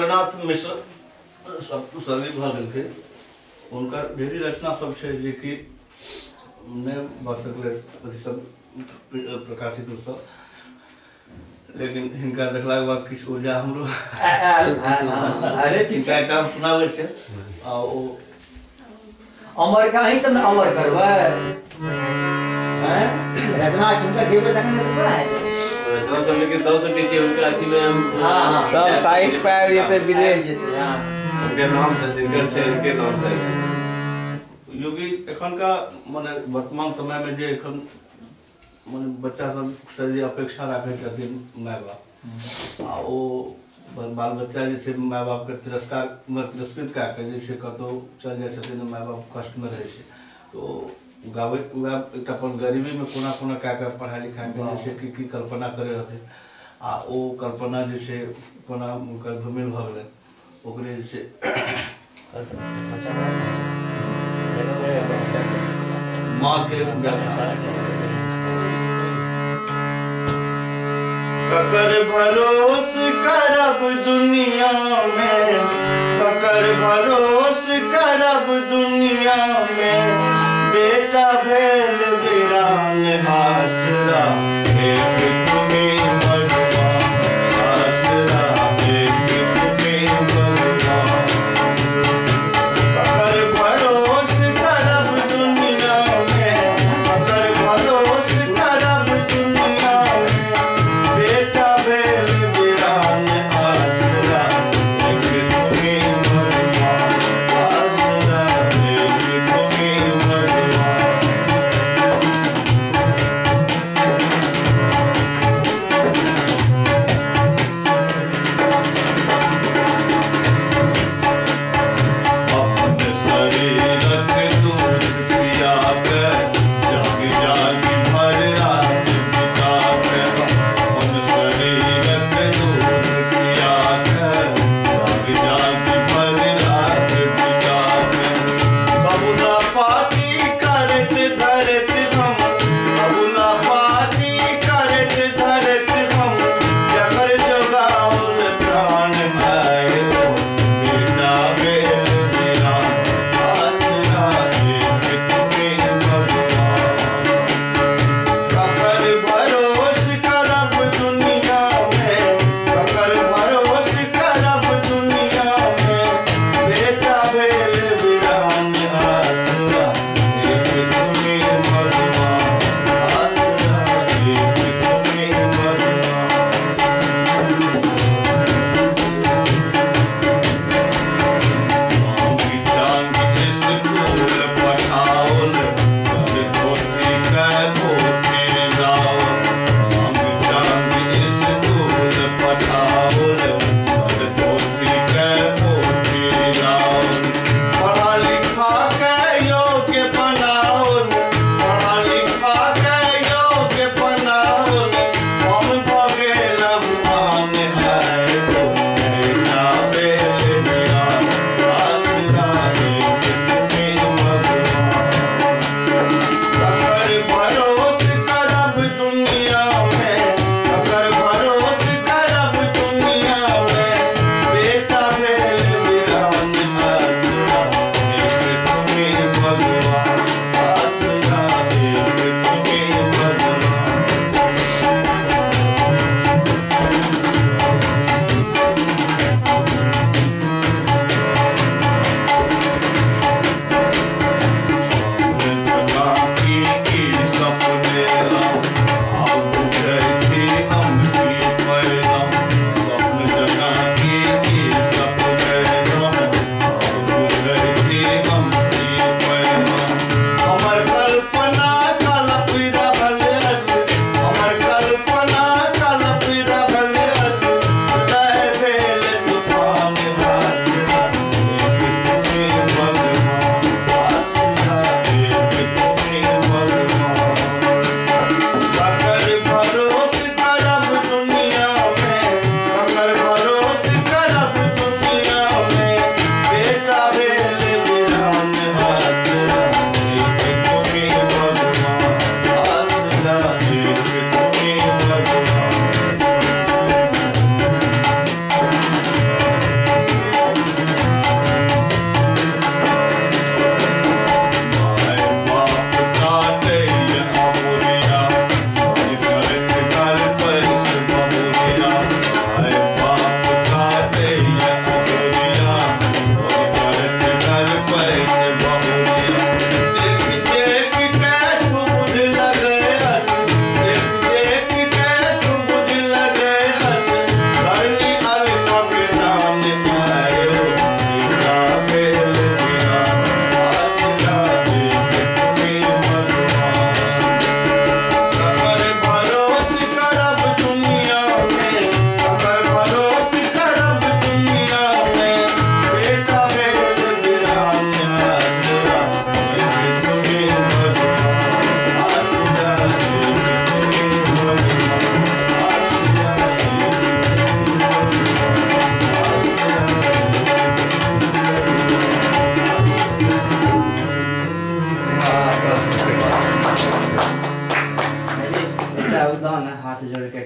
नाथ मिश्र स्वर्गीय भऽ गेलखिन। उनकर ढेरी रचना सब छै जे कि नहि भऽ सकलै अथी सब प्रकाशित सब, लेकिन हिनका देखलाक बाद किछु ऊर्जा हमरो हिनका एकटा सुनाबै छै। आ ओ अमर कहीं सब अमर करबै रचना सुनकर देवे तक नहीं तो है रचना सब लेकिन 10 नीचे उनका अथी में हम सब साइट पे आबि जेतै विदेश जेतै। उनके नाम से जिनकर से इनके नाम से योगी एखन का माने वर्तमान समय में जे एखन माने बच्चा सब से जे अपेक्षा राखै छथिन माय बाप, आ ओ बाल बच्चा जे छै माय बाप के तिरस्कृत कए के जे छै कतौ चल जाइ छथिन, माय बाप कष्ट में रहै छै। तो गावे एक अपन गरीबी में कोना कोना कए के पढ़ाई लिखाई के जे छै की कल्पना करे रहथिन, आ ओ कल्पना जे छै कोना हुनकर धूमिल भऽ गेलै ओकरे जे छै माँ के व्याख्या। ककर भरोस करब दुनिया में, ककर भरोस करब दुनिया में, बेटा भेल वीरान आसरा एक तुम्हें भगवान, आसरा एक तुम्हें भगवान। ककर भरोस करब दुनिया में, ककर भरोस करब दुनिया में, बेटा भेल वीरान आसरा एक तुम्हें भगवान, आसरा एक तुम्हें भगवान। आउ दहन हाथ जोड़ के